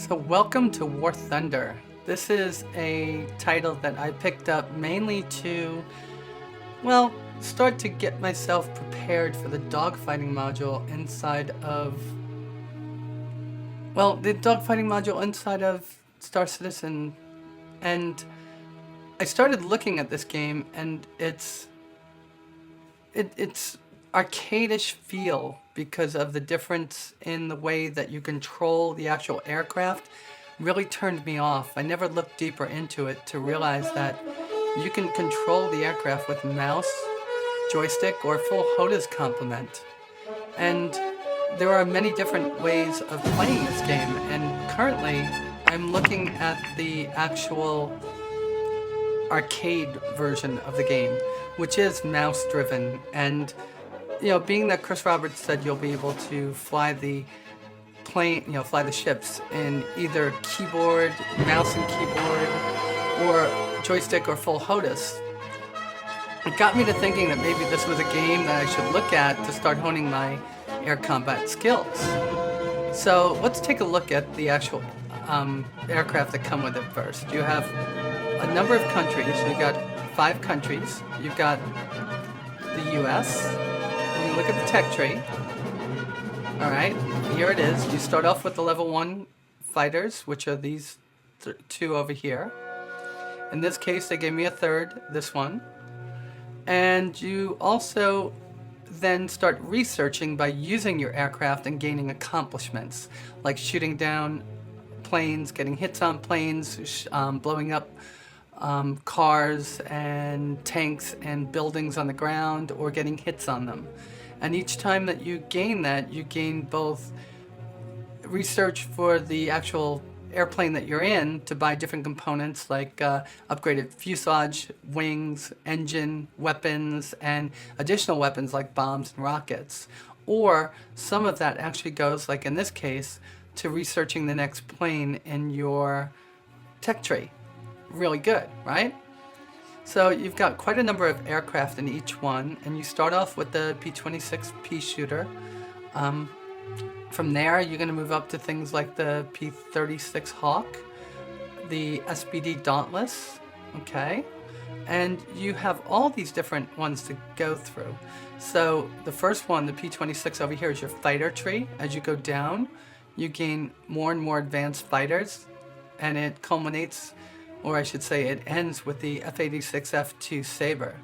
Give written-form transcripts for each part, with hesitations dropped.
So welcome to War Thunder. This is a title that I picked up mainly to, well, start to get myself prepared for the dogfighting module inside of, the dogfighting module inside of Star Citizen. And I started looking at this game, and it's arcadish feel because of the difference in the way that you control the actual aircraft really turned me off. I never looked deeper into it to realize that you can control the aircraft with mouse, joystick, or full HOTAS complement. And there are many different ways of playing this game, and currently I'm looking at the actual arcade version of the game, which is mouse driven. And being that Chris Roberts said you'll be able to fly the fly the ships in either keyboard, mouse and keyboard, or joystick or full HOTAS, it got me to thinking that maybe this was a game that I should look at to start honing my air combat skills. So let's take a look at the actual aircraft that come with it first. You have a number of countries. You've got 5 countries. You've got the US. When you look at the tech tree, alright, here it is. You start off with the level 1 fighters, which are these 2 over here. In this case, they gave me a third, this one. And you also then start researching by using your aircraft and gaining accomplishments, like shooting down planes, getting hits on planes, blowing up cars and tanks and buildings on the ground, or getting hits on them. And each time that you gain that, you gain both research for the actual airplane that you're in to buy different components like upgraded fuselage, wings, engine, weapons, and additional weapons like bombs and rockets. Or some of that actually goes, like in this case, to researching the next plane in your tech tree. Really good, right? So you've got quite a number of aircraft in each one, and you start off with the P-26 pea shooter. From there, you're going to move up to things like the P-36 Hawk, the SBD Dauntless, okay? And you have all these different ones to go through. So the first one, the P-26 over here, is your fighter tree. As you go down, you gain more and more advanced fighters, and it culminates, or I should say it ends, with the F-86 F2 Sabre.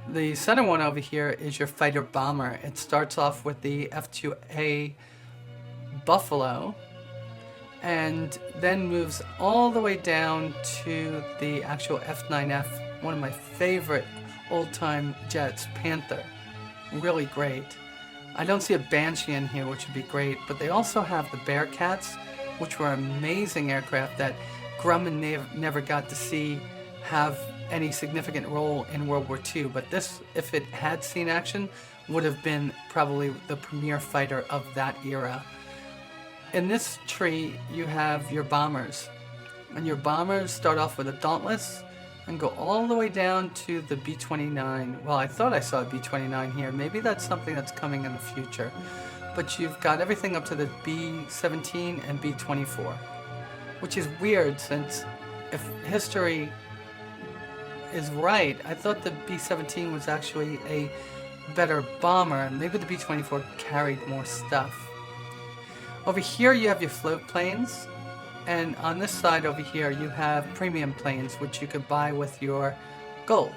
The center one over here is your fighter bomber. It starts off with the F-2A Buffalo, and then moves all the way down to the actual F-9F, one of my favorite old-time jets, Panther. Really great. I don't see a Banshee in here, which would be great, but they also have the Bearcats, which were amazing aircraft that Grumman never got to see have any significant role in World War II, but this, if it had seen action, would have been probably the premier fighter of that era. In this tree, you have your bombers, and your bombers start off with a Dauntless and go all the way down to the B-29. Well, I thought I saw a B-29 here. Maybe that's something that's coming in the future. But you've got everything up to the B-17 and B-24, which is weird since if history is right, I thought the B-17 was actually a better bomber, and maybe the B-24 carried more stuff. Over here you have your float planes, and on this side over here you have premium planes, which you could buy with your gold.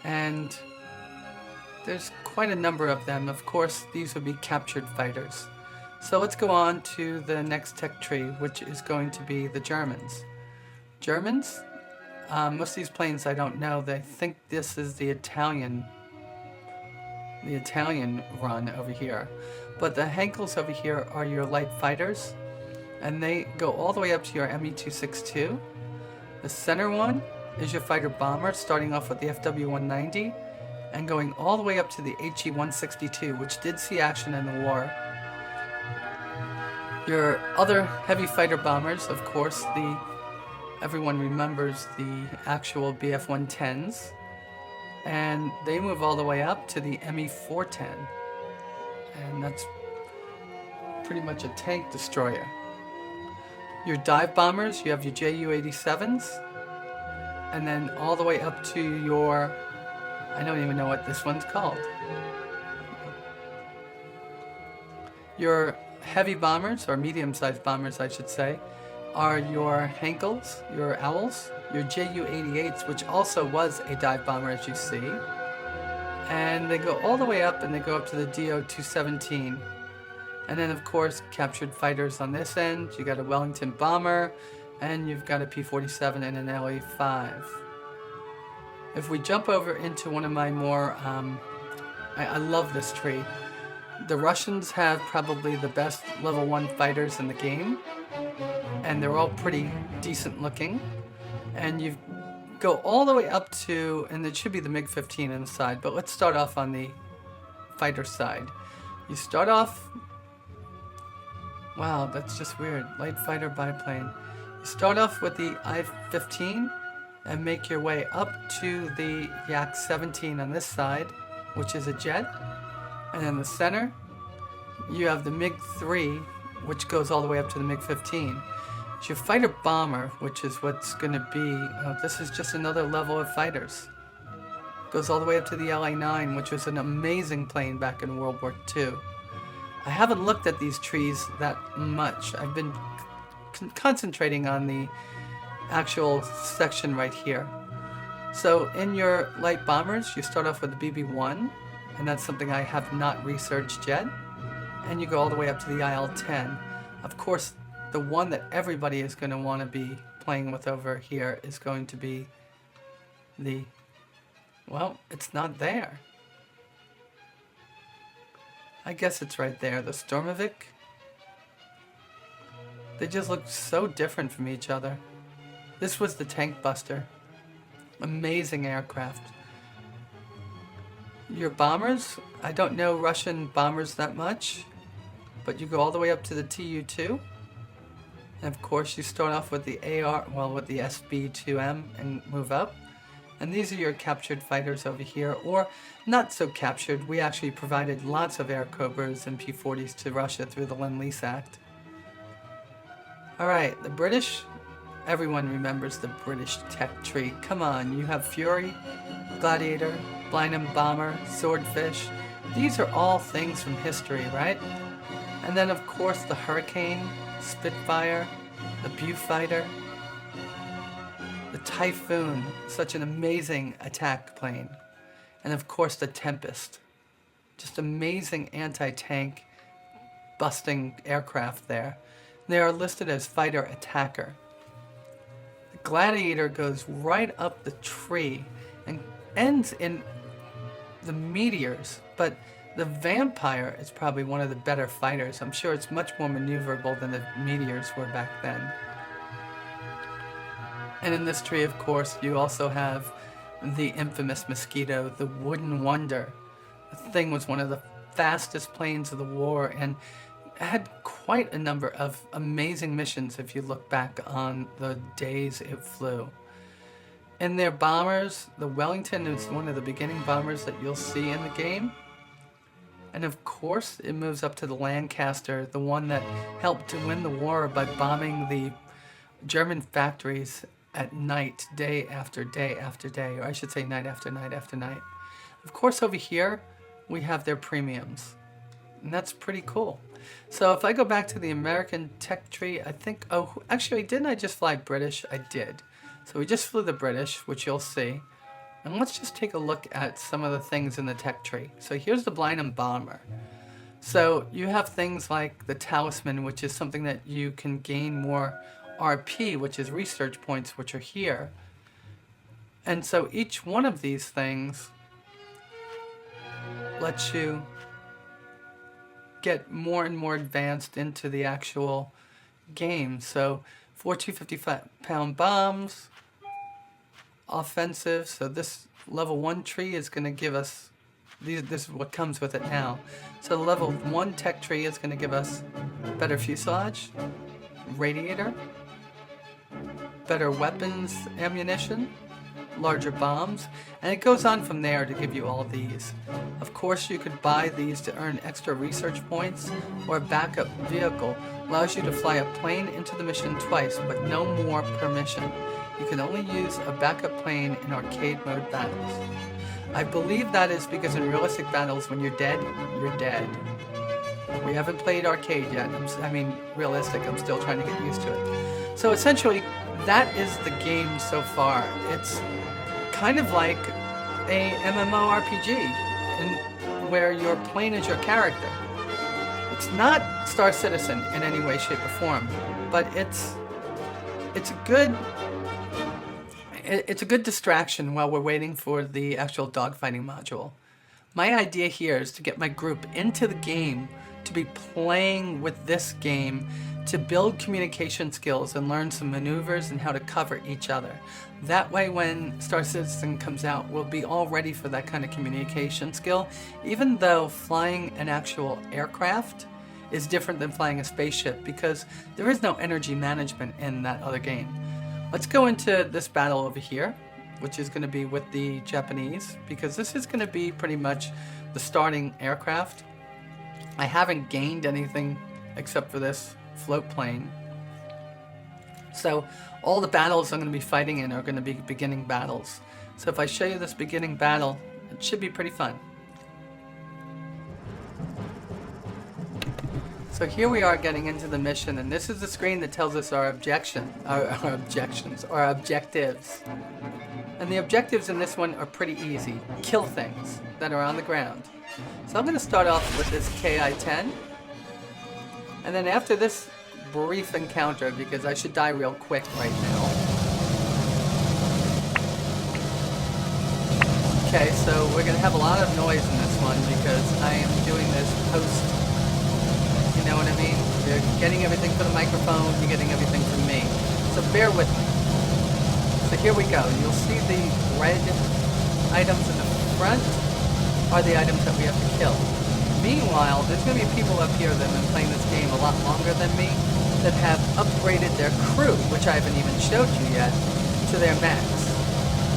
And there's quite a number of them. Of course, these would be captured fighters. So let's go on to the next tech tree, which is going to be the Germans. Germans? Most of these planes I don't know. I think this is the Italian run over here. But the Henkels over here are your light fighters, and they go all the way up to your Me-262. The center one is your fighter bomber, starting off with the FW-190 and going all the way up to the HE-162, which did see action in the war. Your other heavy fighter bombers, of course, everyone remembers the actual BF-110s, and they move all the way up to the ME-410. And that's pretty much a tank destroyer. Your dive bombers, you have your Ju-87s, and then all the way up to your, I don't even know what this one's called. Your heavy bombers, or medium-sized bombers I should say, are your Henkels, your Owls, your Ju-88s, which also was a dive bomber as you see. And they go all the way up, and they go up to the Do-217. And then of course captured fighters on this end. You got a Wellington bomber, and you've got a P-47 and an LA-5. If we jump over into one of my more, I love this tree. The Russians have probably the best level 1 fighters in the game, and they're all pretty decent looking. And you go all the way up to, and it should be the MiG-15 on the side, but let's start off on the fighter side. You start off, wow, that's just weird, light fighter biplane. You start off with the I-15 and make your way up to the Yak-17 on this side, which is a jet. And in the center, you have the MiG-3, which goes all the way up to the MiG-15. It's your fighter bomber, which is what's going to be, this is just another level of fighters. Goes all the way up to the LA-9, which was an amazing plane back in World War II. I haven't looked at these trees that much. I've been concentrating on the actual section right here. So in your light bombers, you start off with the BB-1, and that's something I have not researched yet. And you go all the way up to the IL-10. Of course, the one that everybody is going to want to be playing with over here is going to be the, well, it's not there. I guess it's right there, the Stormovik. They just look so different from each other. This was the Tank Buster. Amazing aircraft. Your bombers, I don't know Russian bombers that much, but you go all the way up to the Tu-2. And of course you start off with the with the SB-2M and move up. And these are your captured fighters over here, or not so captured. We actually provided lots of Air Cobras and P-40s to Russia through the Lend-Lease Act. Alright, the British, everyone remembers the British tech tree. Come on, you have Fury, Gladiator, Blenheim Bomber, Swordfish. These are all things from history, right? And then of course the Hurricane, Spitfire, the Beaufighter, the Typhoon, such an amazing attack plane. And of course the Tempest, just amazing anti-tank busting aircraft there. They are listed as fighter attacker. The Gladiator goes right up the tree and ends in the meteors, but the Vampire is probably one of the better fighters. I'm sure it's much more maneuverable than the meteors were back then. And in this tree, of course, you also have the infamous Mosquito, the Wooden Wonder. The thing was one of the fastest planes of the war and had quite a number of amazing missions if you look back on the days it flew. In their bombers, the Wellington is one of the beginning bombers that you'll see in the game. And of course, it moves up to the Lancaster, the one that helped to win the war by bombing the German factories at night, day after day after day, or I should say night after night after night. Of course, over here, we have their premiums. And that's pretty cool. So if I go back to the American tech tree, I think, oh, actually, didn't I just fly British? I did. So we just flew the British, which you'll see. And let's just take a look at some of the things in the tech tree. So here's the Blenheim Bomber. So you have things like the Talisman, which is something that you can gain more RP, which is research points, which are here. And so each one of these things lets you get more and more advanced into the actual game. So 4 250-pound bombs, offensive. So this level 1 tree is going to give us, this is what comes with it now. So the level 1 tech tree is going to give us better fuselage, radiator, better weapons ammunition, larger bombs, and it goes on from there to give you all these. Of course, you could buy these to earn extra research points, or a backup vehicle allows you to fly a plane into the mission twice, but no more per mission. You can only use a backup plane in arcade mode battles. I believe that is because in realistic battles, when you're dead, you're dead. We haven't played arcade yet. I mean, realistic, I'm still trying to get used to it. So essentially, that is the game so far. It's kind of like a MMORPG, where your plane is your character. It's not Star Citizen in any way, shape, or form, but it's a good distraction while we're waiting for the actual dogfighting module. My idea here is to get my group into the game, to be playing with this game, to build communication skills and learn some maneuvers and how to cover each other. That way when Star Citizen comes out, we'll be all ready for that kind of communication skill, even though flying an actual aircraft is different than flying a spaceship, because there is no energy management in that other game. Let's go into this battle over here, which is going to be with the Japanese, because this is going to be pretty much the starting aircraft. I haven't gained anything except for this float plane. So all the battles I'm going to be fighting in are going to be beginning battles. So if I show you this beginning battle, it should be pretty fun. So here we are getting into the mission, and this is the screen that tells us our objectives. And the objectives in this one are pretty easy. Kill things that are on the ground. So I'm going to start off with this KI-10. And then after this brief encounter, because I should die real quick right now. Okay, so we're going to have a lot of noise in this one because I am doing this post, you know what I mean? You're getting everything from the microphone, you're getting everything from me. So bear with me. So here we go. You'll see the red items in the front are the items that we have to kill. Meanwhile, there's going to be people up here that have been playing this game a lot longer than me that have upgraded their crew, which I haven't even showed you yet, to their max.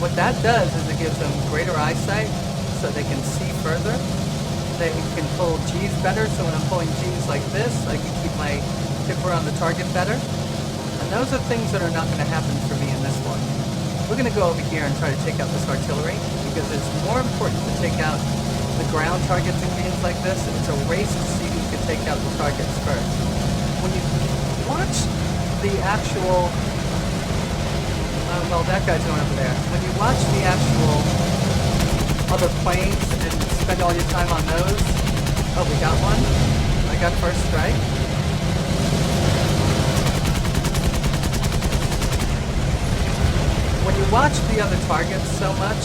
What that does is it gives them greater eyesight so they can see further. They can pull G's better, so when I'm pulling G's like this, I can keep my dipper on the target better. And those are things that are not going to happen for me in this one. We're going to go over here and try to take out this artillery, because it's more important to take out the ground targets in games like this. It's a race to see who can take out the targets first. When you watch the actual... well, that guy's going over there. When you watch the actual other planes and spend all your time on those... Oh, we got one. I got first strike. When you watch the other targets so much,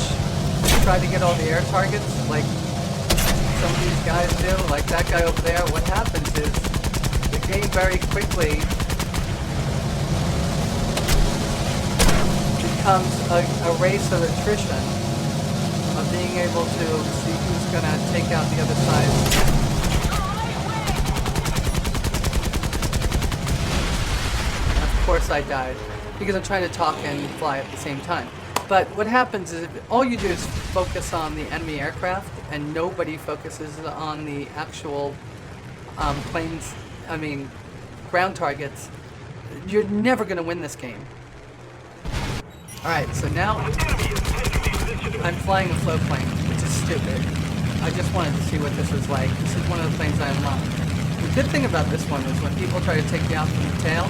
try to get all the air targets, like some of these guys do, like that guy over there, what happens is the game very quickly becomes a race of attrition, of being able to see who's going to take out the other side. Of course I died, because I'm trying to talk and fly at the same time. But what happens is, all you do is focus on the enemy aircraft, and nobody focuses on the actual planes, ground targets. You're never going to win this game. Alright, so now I'm flying a float plane, which is stupid. I just wanted to see what this was like. This is one of the planes I unlocked. The good thing about this one is when people try to take you out from the tail,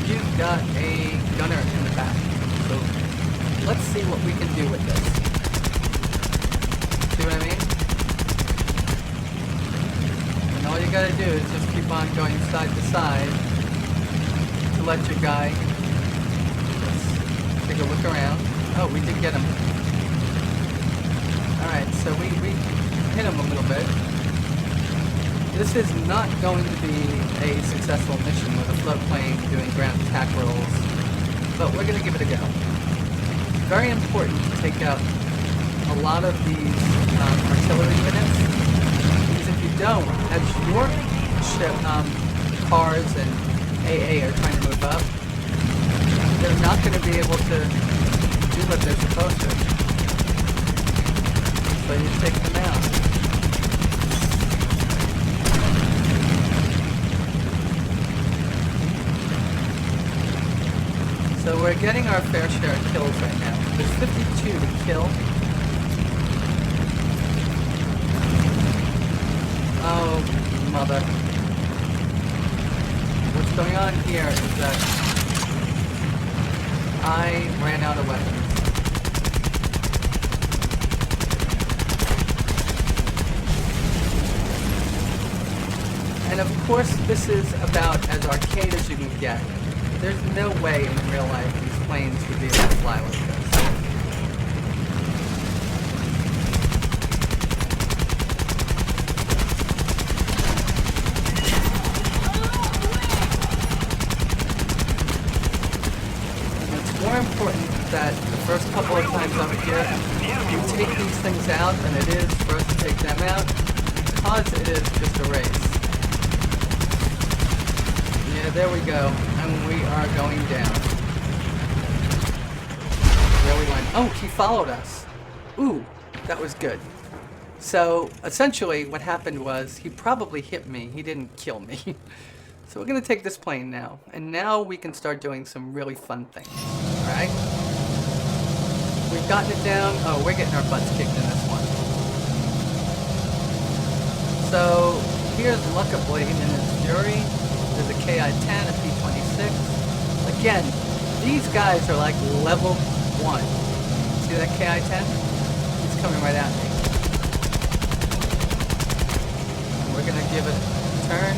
you've got a gunner in the back. So let's see what we can do with this. See what I mean? And all you gotta do is just keep on going side to side to let your guy just take a look around. Oh, we did get him. Alright, so we hit him a little bit. This is not going to be a successful mission with a float plane doing ground attack rolls, but we're going to give it a go. It's very important to take out a lot of these artillery units, because if you don't, as your ship, cars and AA are trying to move up, they're not going to be able to do what they're supposed to. So you take them out. So we're getting our fair share of kills right now. There's 52 to kill. Oh, mother. What's going on here is that I ran out of weapons. And of course, this is about as arcade as you can get. There's no way in real life these planes would be able to fly like this. It's more important that the first couple of times I'm here, you take these things out than it is for us to take them out, because it is just a race. Yeah, there we go. And we are going down. There we went. Oh, he followed us. Ooh, that was good. So, essentially, what happened was he probably hit me. He didn't kill me. So we're going to take this plane now. And now we can start doing some really fun things. Alright? We've gotten it down. Oh, we're getting our butts kicked in this one. So, here's Luckably and his Fury. There's a KI-10, a P-26. Again, these guys are like level 1. See that KI-10? He's coming right at me. And we're going to give it a turn.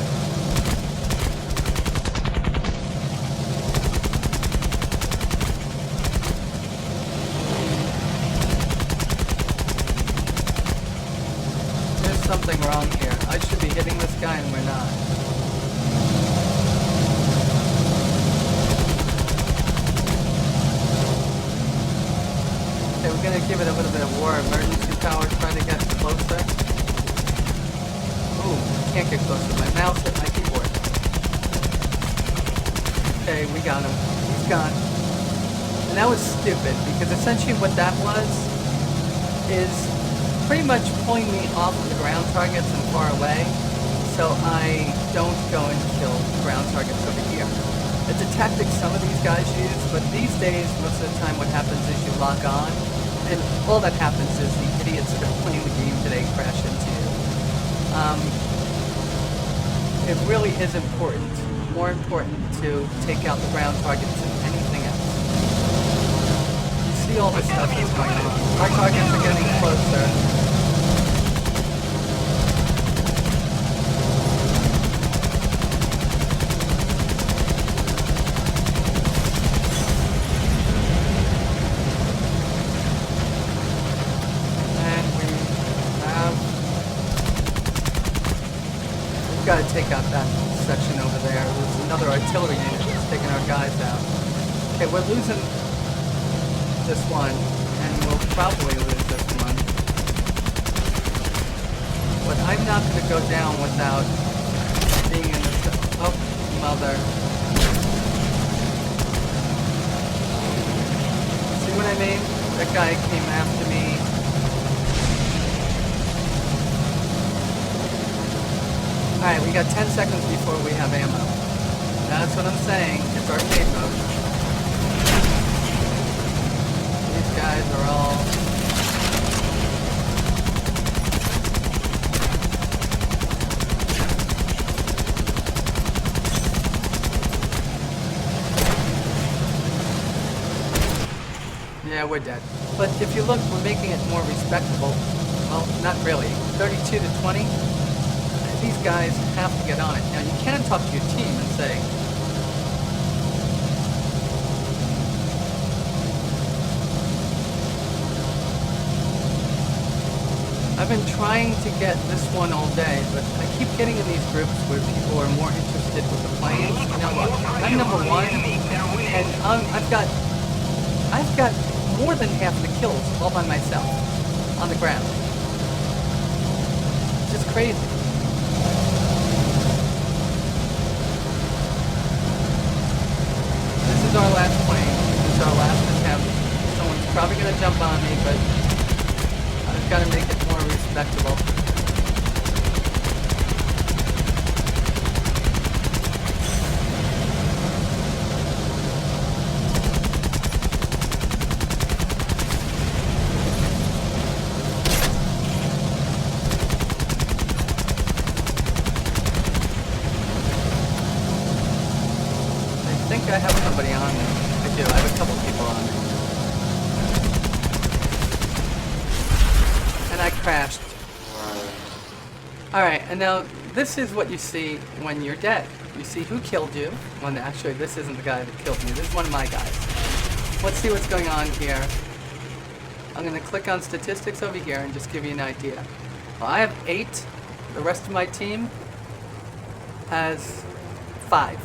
There's something wrong here. I should be hitting this guy and we're not. Okay, we're gonna give it a little bit of war emergency power, try to get closer. Ooh, can't get closer. My mouse hit my keyboard. Okay, we got him. He's gone. And that was stupid, because essentially what that was is pretty much pulling me off of the ground targets and far away, so I don't go and kill ground targets over here. It's a tactic some of these guys use, but these days, most of the time what happens is you lock on, and all that happens is the idiots that are playing the game today crash into you. It really is important, more important to take out the ground targets than anything else. You see all this stuff that's going on. Our targets are getting closer. Got to take out that section over there. There's another artillery unit that's taking our guys out. Okay, we're losing this one, and we'll probably lose this one. But I'm not going to go down without being in the... Oh, mother. See what I mean? That guy came after me. Alright, we got 10 seconds before we have ammo. That's what I'm saying. It's arcade mode. These guys are all... Yeah, we're dead. But if you look, we're making it more respectable. Well, not really. 32 to 20. These guys have to get on it. Now, you can talk to your team and say, I've been trying to get this one all day, but I keep getting in these groups where people are more interested with the planes. Now look, I'm number 1, and I've got more than half the kills all by myself on the ground. Just crazy. This is our last plane. This is our last attempt. Someone's probably gonna jump on me, but I've got to make it more respectable. I think I have somebody on me. I do. I have a couple people on me. And I crashed. Alright, and now this is what you see when you're dead. You see who killed you. Well, actually, this isn't the guy that killed me. This is one of my guys. Let's see what's going on here. I'm going to click on statistics over here and just give you an idea. Well, I have 8. The rest of my team has 5.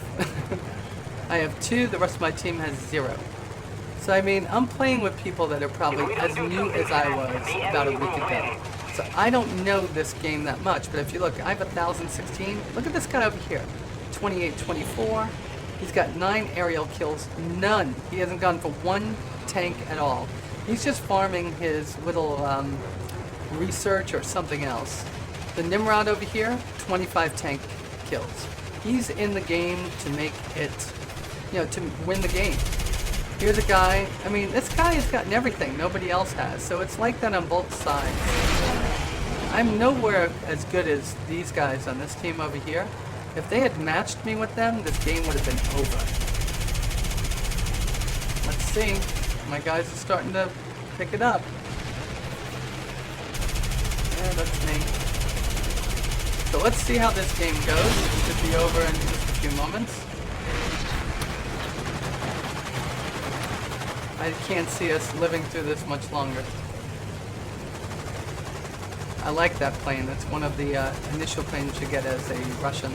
I have 2, the rest of my team has 0. So I mean, I'm playing with people that are probably as new as I was about a week ago. So I don't know this game that much, but if you look, I have 1,016. Look at this guy over here, 28-24. He's got 9 aerial kills, none. He hasn't gone for 1 tank at all. He's just farming his little research or something else. The Nimrod over here, 25 tank kills. He's in the game to make it, you know, to win the game. Here's a guy, I mean, this guy has gotten everything nobody else has, so it's like that on both sides. I'm nowhere as good as these guys on this team over here. If they had matched me with them, this game would have been over. Let's see. My guys are starting to pick it up. Yeah, that's me. So let's see how this game goes. It should be over in just a few moments. I can't see us living through this much longer. I like that plane. That's one of the initial planes you get as a Russian.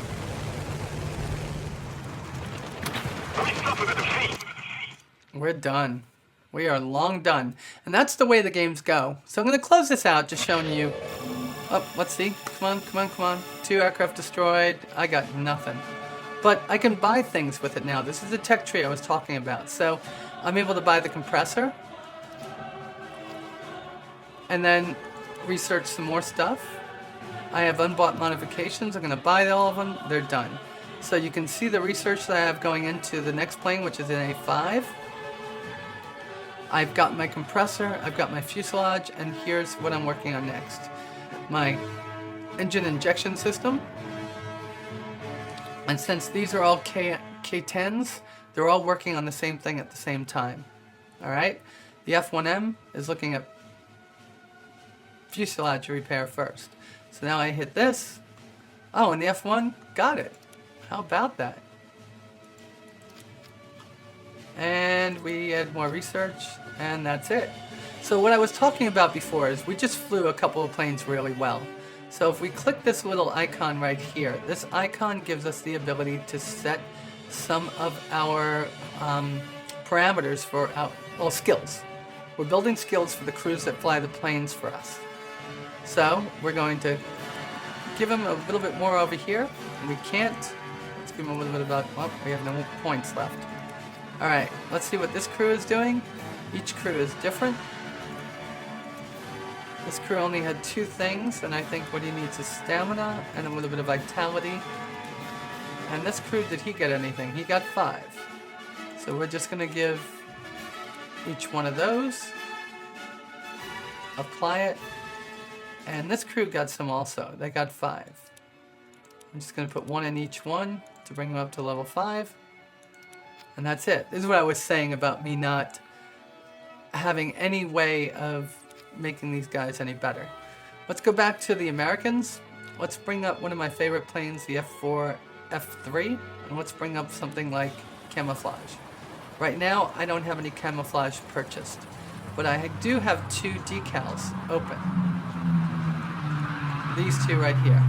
We're done. We are long done. And that's the way the games go. So I'm going to close this out just showing you. Oh, let's see. Come on, come on, come on. 2 aircraft destroyed. I got nothing. But I can buy things with it now. This is the tech tree I was talking about. So I'm able to buy the compressor. And then research some more stuff. I have unbought modifications. I'm going to buy all of them. They're done. So you can see the research that I have going into the next plane, which is in A5. I've got my compressor, I've got my fuselage, and here's what I'm working on next. My engine injection system. And since these are all K10s, they're all working on the same thing at the same time. Alright? The F1M is looking at fuselage repair first. So now I hit this. Oh, and the F1 got it. How about that? And we add more research, and that's it. So what I was talking about before is we just flew a couple of planes really well. So if we click this little icon right here, this icon gives us the ability to set some of our parameters for our, well, skills. We're building skills for the crews that fly the planes for us. So we're going to give them a little bit more over here. We can't. Let's give them a little bit about, well, we have no points left. Alright, let's see what this crew is doing. Each crew is different. This crew only had 2 things, and I think what he needs is stamina and a little bit of vitality. And this crew, did he get anything? He got 5. So we're just going to give each one of those. Apply it. And this crew got some also. They got 5. I'm just going to put 1 in each one to bring them up to level 5. And that's it. This is what I was saying about me not having any way of making these guys any better. Let's go back to the Americans. Let's bring up one of my favorite planes, the F4, F3, and let's bring up something like Camouflage. Right now, I don't have any Camouflage purchased, but I do have 2 decals open. These 2 right here.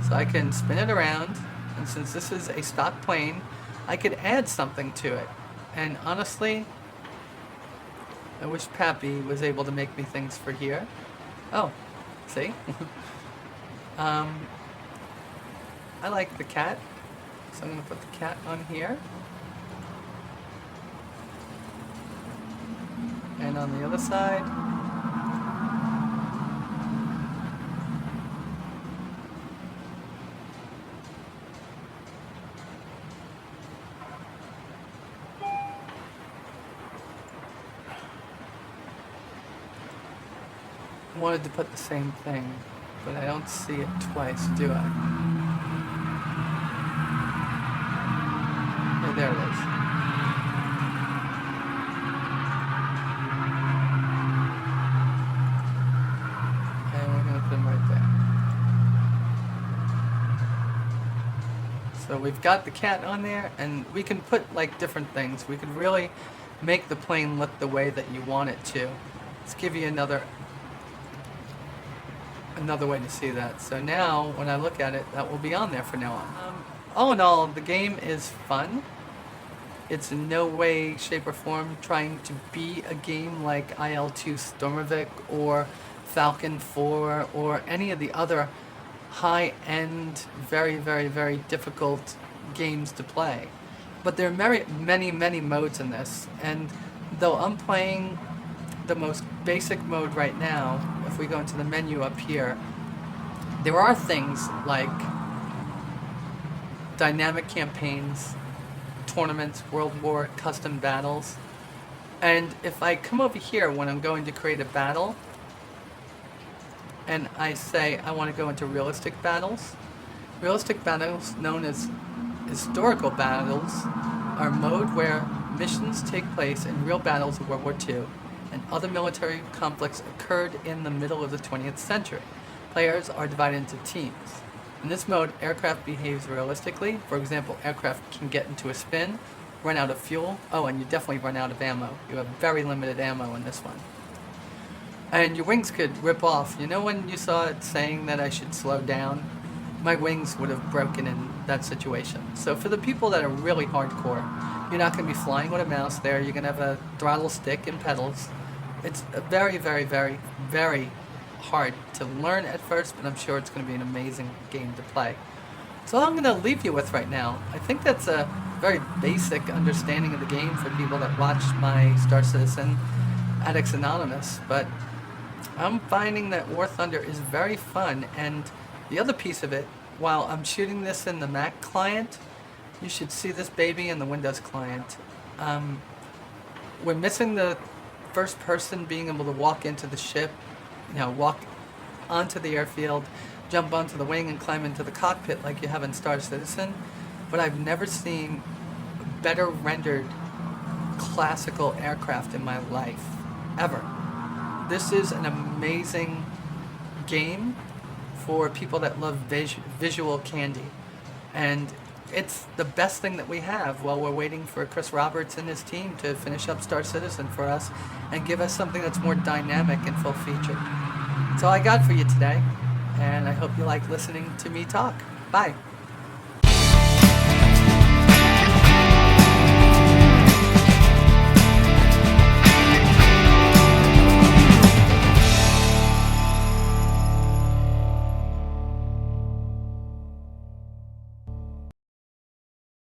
So I can spin it around, and since this is a stock plane, I could add something to it. And honestly, I wish Pappy was able to make me things for here. Oh, see? I like the cat, so I'm going to put the cat on here. And on the other side. Wanted to put the same thing, but I don't see it twice, do I? Oh, there it is. And we're going to put them right there. So we've got the cat on there, and we can put like different things. We could really make the plane look the way that you want it to. Let's give you another way to see that. So now, when I look at it, that will be on there from now on. All in all, the game is fun. It's in no way, shape, or form trying to be a game like IL-2 Stormovik or Falcon 4 or any of the other high-end, very, very, very difficult games to play. But there are many modes in this, and though I'm playing the most basic mode right now, if we go into the menu up here, there are things like dynamic campaigns, tournaments, World War, custom battles. And if I come over here when I'm going to create a battle, and I say I want to go into realistic battles, known as historical battles, are a mode where missions take place in real battles of World War II and other military conflicts occurred in the middle of the 20th century. Players are divided into teams. In this mode, aircraft behaves realistically. For example, aircraft can get into a spin, run out of fuel. Oh, and you definitely run out of ammo. You have very limited ammo in this one. And your wings could rip off. You know when you saw it saying that I should slow down? My wings would have broken in that situation. So for the people that are really hardcore, you're not going to be flying with a mouse there. You're going to have a throttle stick and pedals. It's very, very, very, very hard to learn at first, but I'm sure it's going to be an amazing game to play. So I'm going to leave you with right now. I think that's a very basic understanding of the game for people that watch my Star Citizen Addicts Anonymous, but I'm finding that War Thunder is very fun, and the other piece of it, while I'm shooting this in the Mac client, you should see this baby in the Windows client. We're missing the first person being able to walk into the ship, walk onto the airfield, jump onto the wing and climb into the cockpit like you have in Star Citizen, but I've never seen better rendered classical aircraft in my life, ever. This is an amazing game for people that love visual candy, and it's the best thing that we have while we're waiting for Chris Roberts and his team to finish up Star Citizen for us and give us something that's more dynamic and full-featured. That's all I got for you today, and I hope you like listening to me talk. Bye.